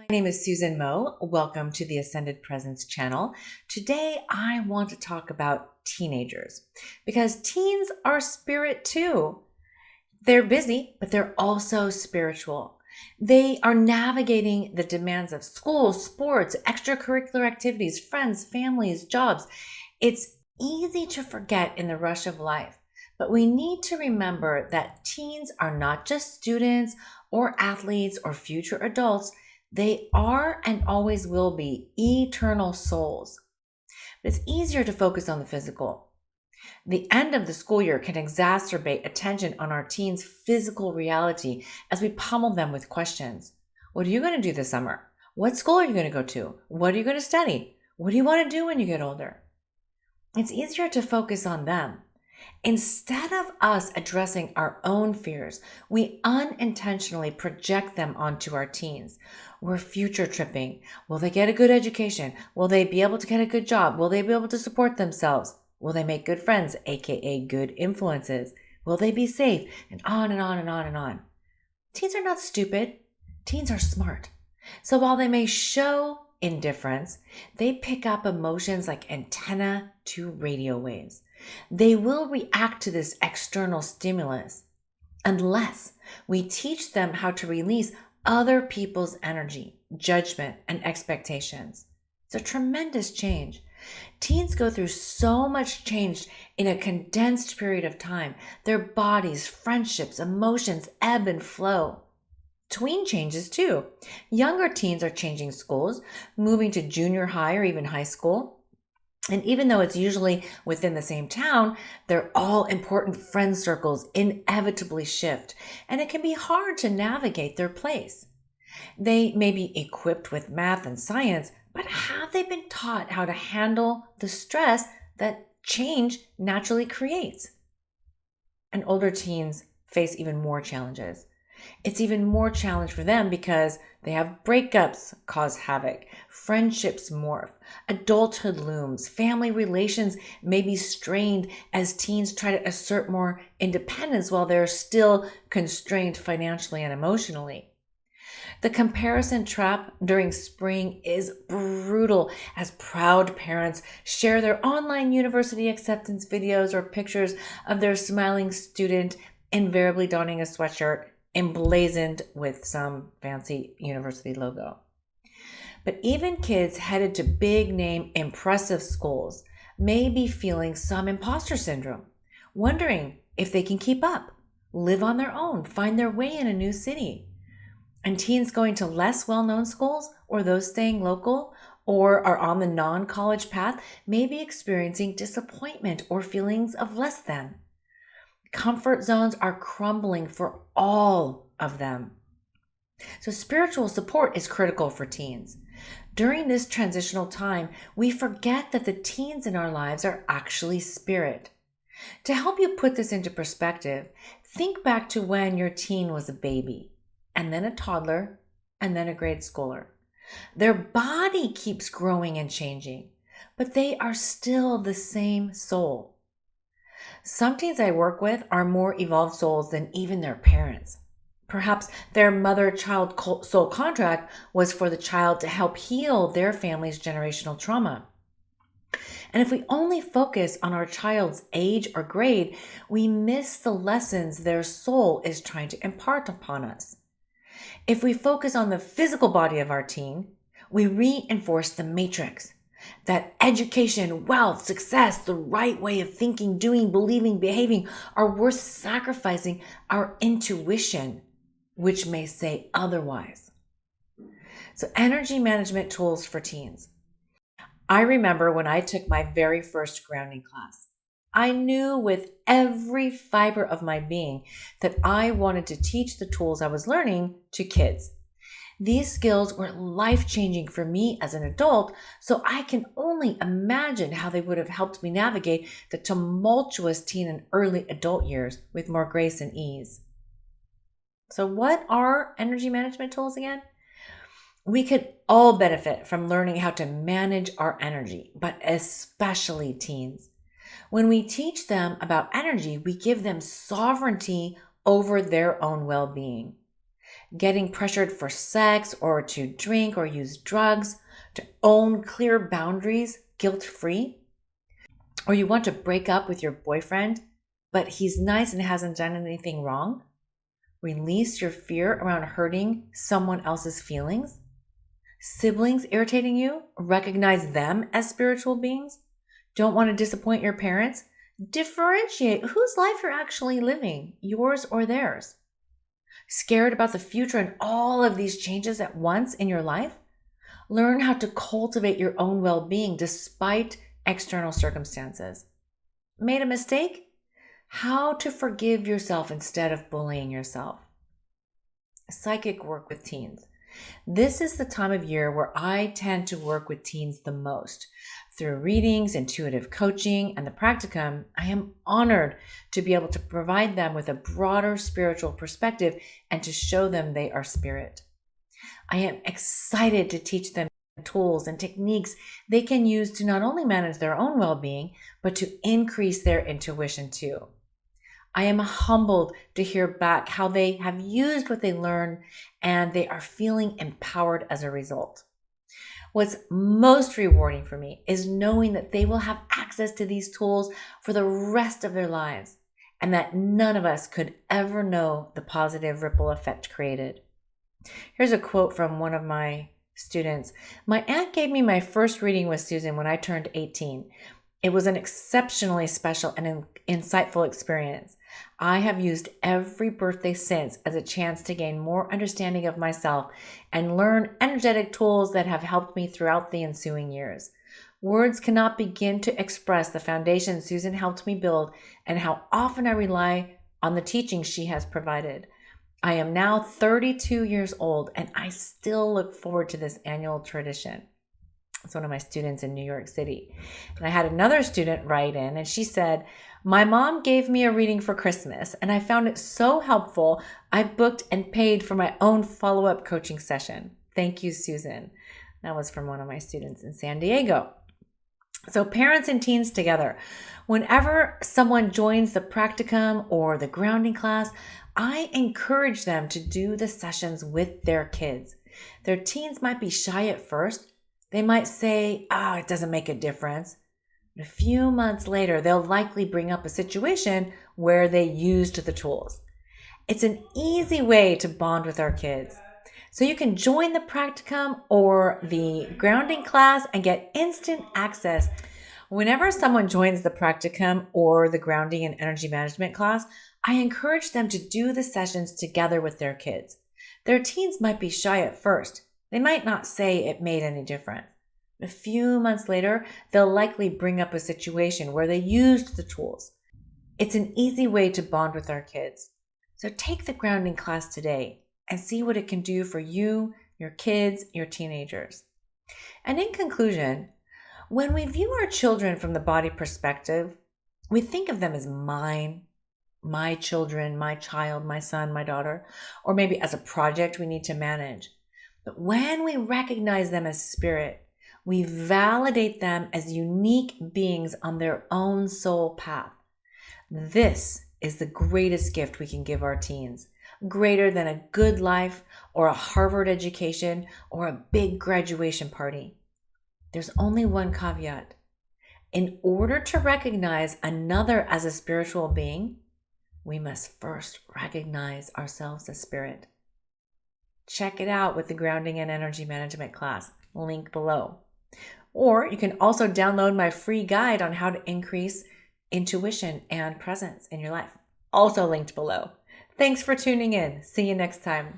My name is Susan Moe. Welcome to the Ascended Presence channel. Today, I want to talk about teenagers because teens are spirit too. They're busy, but they're also spiritual. They are navigating the demands of school, sports, extracurricular activities, friends, families, jobs. It's easy to forget in the rush of life, but we need to remember that teens are not just students or athletes or future adults. They are and always will be eternal souls. But it's easier to focus on the physical. The end of the school year can exacerbate attention on our teens' physical reality as we pummel them with questions. What are you going to do this summer? What school are you going to go to? What are you going to study? What do you want to do when you get older? It's easier to focus on them. Instead of us addressing our own fears, we unintentionally project them onto our teens. We're future tripping. Will they get a good education? Will they be able to get a good job? Will they be able to support themselves? Will they make good friends, aka good influences? Will they be safe? And on and on and on and on. Teens are not stupid. Teens are smart. So while they may show indifference, they pick up emotions like antenna to radio waves. They will react to this external stimulus unless we teach them how to release other people's energy, judgment, and expectations. It's a tremendous change. Teens go through so much change in a condensed period of time. Their bodies, friendships, emotions ebb and flow. Tween changes too. Younger teens are changing schools, moving to junior high or even high school. And even though it's usually within the same town, their all important friend circles inevitably shift, and it can be hard to navigate their place. They may be equipped with math and science, but have they been taught how to handle the stress that change naturally creates? And older teens face even more challenges. It's even more challenge for them because they have breakups cause havoc, friendships morph, adulthood looms, family relations may be strained as teens try to assert more independence while they're still constrained financially and emotionally. The comparison trap during spring is brutal as proud parents share their online university acceptance videos or pictures of their smiling student invariably donning a sweatshirt emblazoned with some fancy university logo. But even kids headed to big name, impressive schools may be feeling some imposter syndrome, wondering if they can keep up, live on their own, find their way in a new city. And teens going to less well-known schools or those staying local or are on the non-college path may be experiencing disappointment or feelings of less than. Comfort zones are crumbling for all of them. So spiritual support is critical for teens. During this transitional time, we forget that the teens in our lives are actually spirit. To help you put this into perspective, think back to when your teen was a baby, and then a toddler, and then a grade schooler. Their body keeps growing and changing, but they are still the same soul. Some teens I work with are more evolved souls than even their parents. Perhaps their mother-child soul contract was for the child to help heal their family's generational trauma. And if we only focus on our child's age or grade, we miss the lessons their soul is trying to impart upon us. If we focus on the physical body of our teen, we reinforce the matrix. That education, wealth, success, the right way of thinking, doing, believing, behaving are worth sacrificing our intuition, which may say otherwise. So energy management tools for teens. I remember when I took my very first grounding class. I knew with every fiber of my being that I wanted to teach the tools I was learning to kids. These skills were life-changing for me as an adult, so I can only imagine how they would have helped me navigate the tumultuous teen and early adult years with more grace and ease. So what are energy management tools again? We could all benefit from learning how to manage our energy, but especially teens. When we teach them about energy, we give them sovereignty over their own well-being. getting pressured for sex or to drink or use drugs, to own clear boundaries guilt-free, or you want to break up with your boyfriend, but he's nice and hasn't done anything wrong. Release your fear around hurting someone else's feelings. Siblings irritating you, recognize them as spiritual beings. Don't want to disappoint your parents. Differentiate whose life you're actually living, yours or theirs. Scared about the future and all of these changes at once in your life? Learn how to cultivate your own well-being despite external circumstances. Made a mistake? How to forgive yourself instead of bullying yourself. Psychic work with teens. This is the time of year where I tend to work with teens the most. Through readings, intuitive coaching, and the practicum, I am honored to be able to provide them with a broader spiritual perspective and to show them they are spirit. I am excited to teach them tools and techniques they can use to not only manage their own well-being, but to increase their intuition too. I am humbled to hear back how they have used what they learned and they are feeling empowered as a result. What's most rewarding for me is knowing that they will have access to these tools for the rest of their lives and that none of us could ever know the positive ripple effect created. Here's a quote from one of my students. My aunt gave me my first reading with Susan when I turned 18. It was an exceptionally special and insightful experience. I have used every birthday since as a chance to gain more understanding of myself and learn energetic tools that have helped me throughout the ensuing years. Words cannot begin to express the foundation Susan helped me build and how often I rely on the teachings she has provided. I am now 32 years old and I still look forward to this annual tradition. It's one of my students in New York City. And I had another student write in and she said, my mom gave me a reading for Christmas and I found it so helpful. I booked and paid for my own follow-up coaching session. Thank you, Susan. That was from one of my students in San Diego. So parents and teens together. Whenever someone joins the practicum or the grounding class, I encourage them to do the sessions with their kids. Their teens might be shy at first. They might say, it doesn't make a difference. But a few months later, they'll likely bring up a situation where they used the tools. It's an easy way to bond with our kids. So you can join the practicum or the grounding class and get instant access. Whenever someone joins the practicum or the grounding and energy management class, I encourage them to do the sessions together with their kids. Their teens might be shy at first. They might not say it made any difference. A few months later, they'll likely bring up a situation where they used the tools. It's an easy way to bond with our kids. So take the grounding class today and see what it can do for you, your kids, your teenagers. And in conclusion, when we view our children from the body perspective, we think of them as mine, my children, my child, my son, my daughter, or maybe as a project we need to manage. But when we recognize them as spirit, we validate them as unique beings on their own soul path. This is the greatest gift we can give our teens, greater than a good life or a Harvard education or a big graduation party. There's only one caveat. In order to recognize another as a spiritual being, we must first recognize ourselves as spirit. Check it out with the grounding and energy management class, link below. Or you can also download my free guide on how to increase intuition and presence in your life, also linked below. Thanks for tuning in. See you next time.